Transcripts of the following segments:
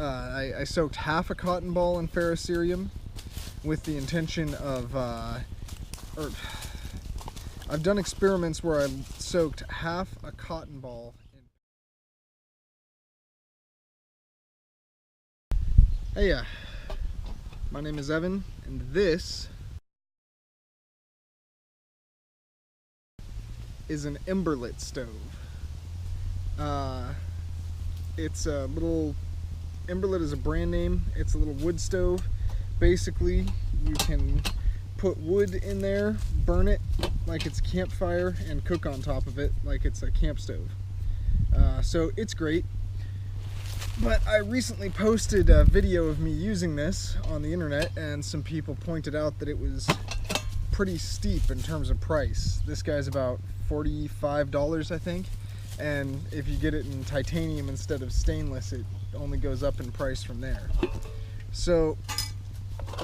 I soaked half a cotton ball in ferrocerium with the intention of, I've done experiments where I soaked half a cotton ball in. Hey, my name is Evan, and this is an emberlit stove. It's a little, Emberlit is a brand name. It's a little wood stove. Basically, you can put wood in there, burn it like it's a campfire, and cook on top of it like it's a camp stove. So it's great. But I recently posted a video of me using this on the internet, and some people pointed out that it was pretty steep in terms of price. This guy's about $45, I think. And if you get it in titanium instead of stainless, it only goes up in price from there. So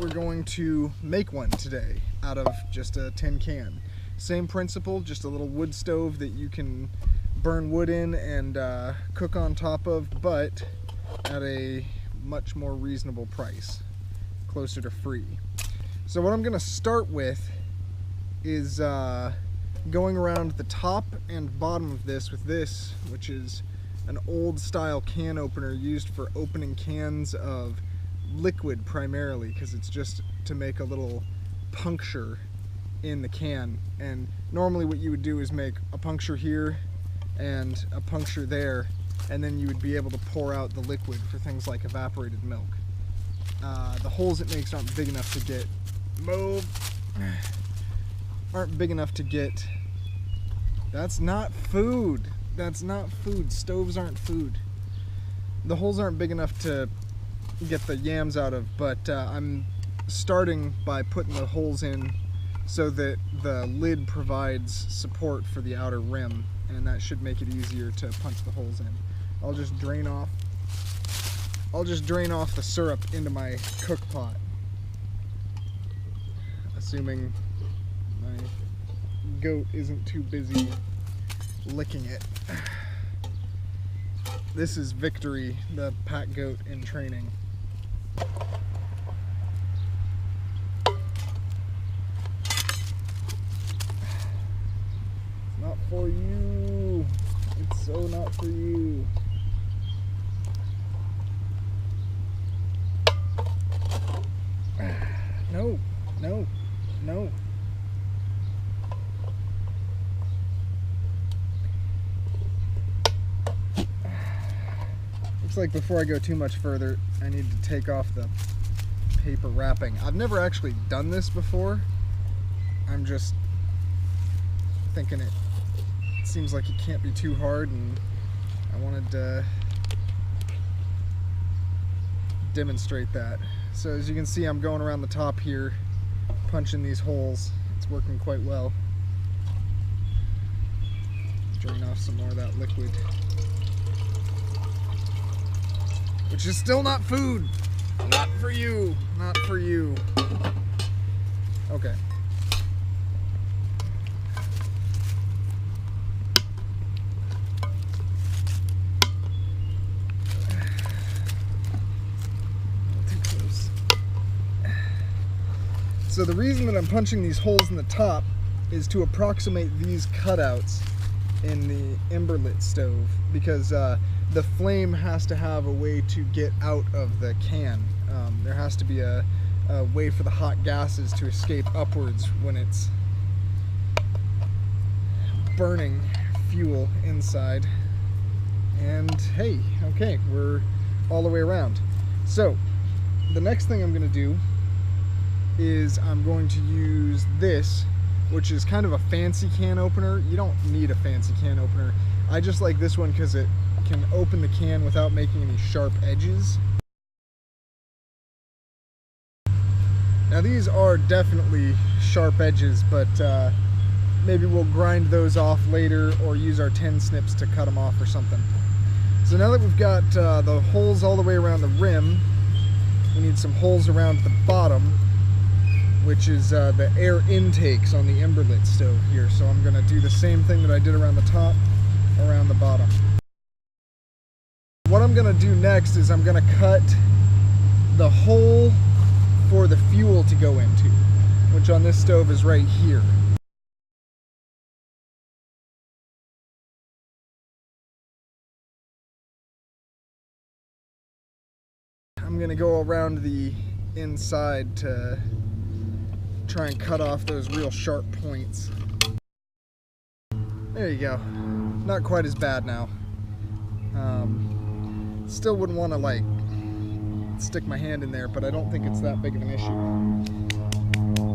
we're going to make one today out of just a tin can. Same principle, just a little wood stove that you can burn wood in and cook on top of, but at a much more reasonable price, closer to free. So what I'm going to start with is going around the top and bottom of this with this, which is an old style can opener used for opening cans of liquid primarily, because it's just to make a little puncture in the can. And normally what you would do is make a puncture here and a puncture there, and then you would be able to pour out the liquid for things like evaporated milk. The holes it makes aren't big enough to get That's not food. That's not food. Stoves aren't food. The holes aren't big enough to get the yams out of, but I'm starting by putting the holes in so that the lid provides support for the outer rim, and that should make it easier to punch the holes in. I'll just drain off the syrup into my cook pot, assuming my goat isn't too busy licking it. This is Victory, the pack goat in training. It's not for you. It's so not for you. No, no, no. Looks like before I go too much further, I need to take off the paper wrapping. I've never actually done this before. I'm just thinking it seems like it can't be too hard, and I wanted to demonstrate that. So as you can see, I'm going around the top here, punching these holes. It's working quite well. Drain off some more of that liquid, which is still not food. Not for you. Not for you. Okay. Too close. So the reason that I'm punching these holes in the top is to approximate these cutouts in the emberlit stove, because the flame has to have a way to get out of the can. There has to be a way for the hot gases to escape upwards when it's burning fuel inside. And hey, okay, we're all the way around. So the next thing I'm going to do is I'm going to use this, which is kind of a fancy can opener. You don't need a fancy can opener. I just like this one because it can open the can without making any sharp edges. Now these are definitely sharp edges, but maybe we'll grind those off later or use our tin snips to cut them off or something. So now that we've got the holes all the way around the rim, we need some holes around the bottom, which is the air intakes on the emberlit stove here. So I'm going to do the same thing that I did around the top, around the bottom. What what I'm gonna do next is I'm gonna cut the hole for the fuel to go into, which on this stove is right here. I'm gonna go around the inside to try and cut off those real sharp points. There you go. Not quite as bad now. Still wouldn't want to like stick my hand in there, but I don't think it's that big of an issue.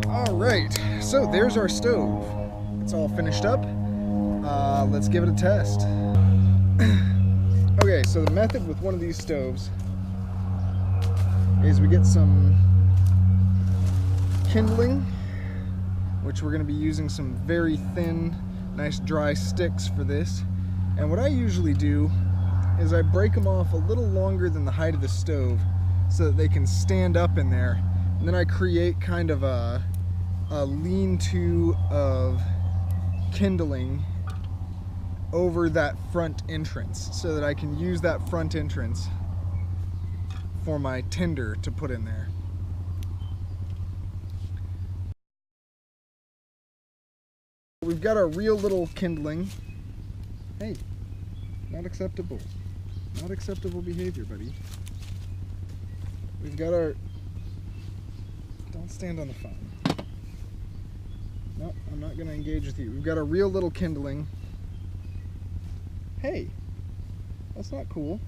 All right, so there's our stove. It's all finished up. Let's give it a test. Okay, so the method with one of these stoves is we get some Kindling, which we're going to be using some very thin, nice dry sticks for this. And what I usually do is I break them off a little longer than the height of the stove so that they can stand up in there. And then I create kind of a lean-to of kindling over that front entrance so that I can use that front entrance for my tinder to put in there. We've got our real little kindling. Hey, not acceptable. Not acceptable behavior, buddy. We've got our... Don't stand on the phone. No, I'm not going to engage with you. We've got a real little kindling. Hey, that's not cool.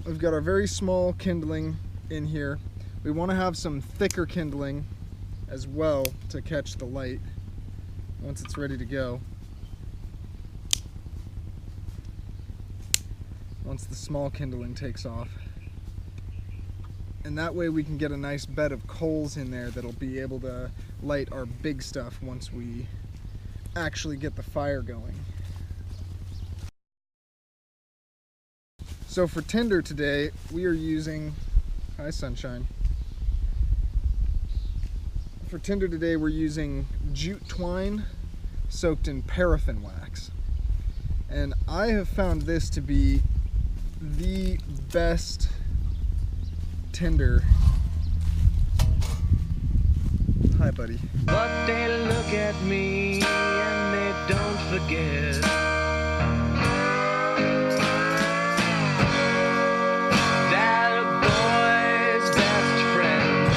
We've got our very small kindling in here. We want to have some thicker kindling as well to catch the light once it's ready to go. Once the small kindling takes off. And that way we can get a nice bed of coals in there that'll be able to light our big stuff once we actually get the fire going. So for tinder today, we are using, hi sunshine. For tinder today, we're using jute twine soaked in paraffin wax. And I have found this to be the best tinder. Hi, buddy. But they look at me and they don't forget that a boy's best friend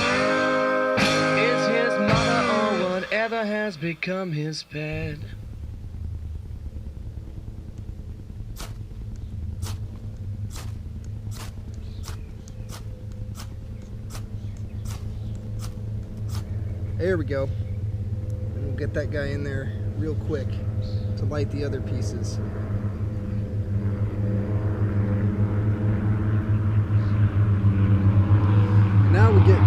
is his mother or whatever has become his pet. There we go. And we'll get that guy in there real quick to light the other pieces. And now we get...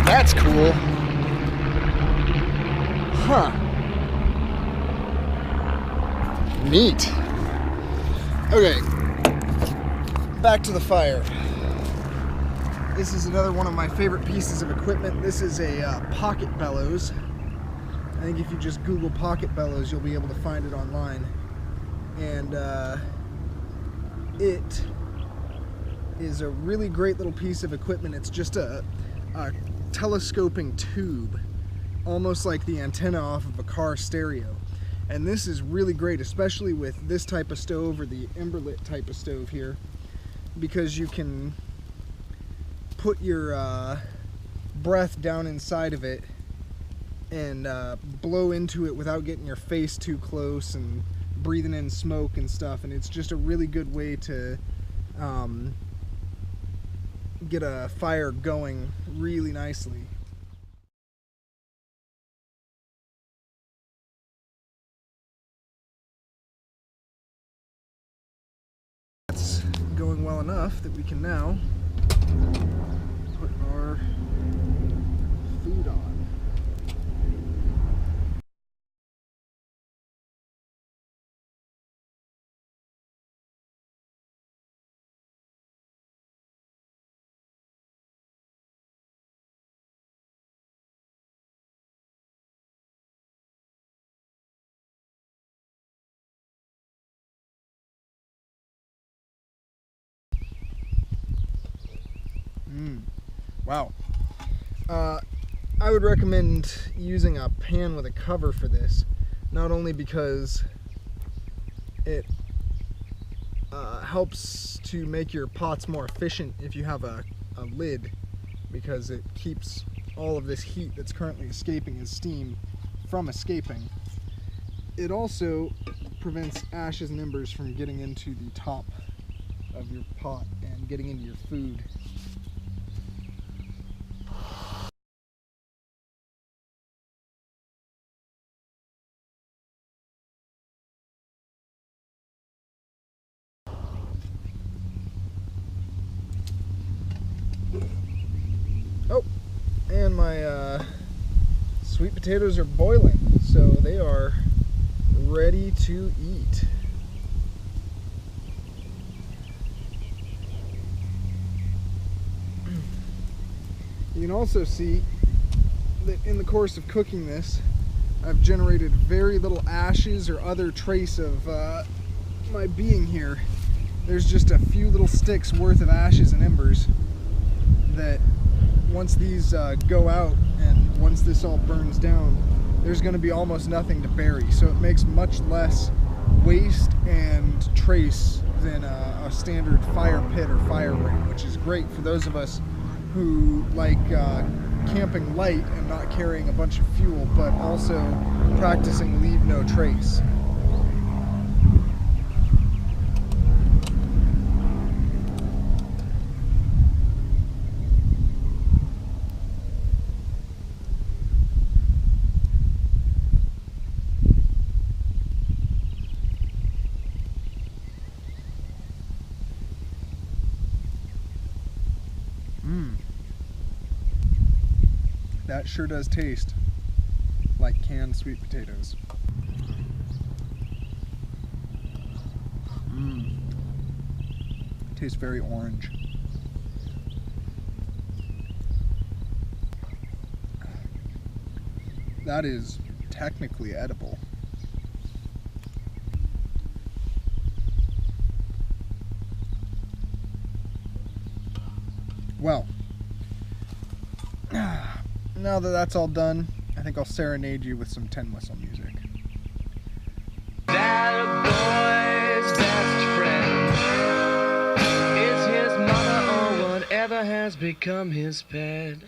That's cool. Huh. Neat. Okay. Back to the fire. This is another one of my favorite pieces of equipment. This is a pocket bellows. I think if you just Google pocket bellows, you'll be able to find it online. And it is a really great little piece of equipment. It's just a telescoping tube, almost like the antenna off of a car stereo. And this is really great, especially with this type of stove or the Emberlit type of stove here, because you can put your breath down inside of it and blow into it without getting your face too close and breathing in smoke and stuff. And it's just a really good way to get a fire going really nicely. That's going well enough that we can now put our food on. Wow. I would recommend using a pan with a cover for this, not only because it helps to make your pots more efficient if you have a lid, because it keeps all of this heat that's currently escaping as steam from escaping. It also prevents ashes and embers from getting into the top of your pot and getting into your food. Oh, and my sweet potatoes are boiling, so they are ready to eat. You can also see that in the course of cooking this, I've generated very little ashes or other trace of my being here. There's just a few little sticks worth of ashes and embers that once these go out and once this all burns down, there's going to be almost nothing to bury. So it makes much less waste and trace than a standard fire pit or fire ring, which is great for those of us who like camping light and not carrying a bunch of fuel, but also practicing leave no trace. That sure does taste like canned sweet potatoes. Tastes very orange. That is technically edible. Well, now that that's all done, I think I'll serenade you with some tin whistle music. That boy's best friend is his mother or whatever has become his pet.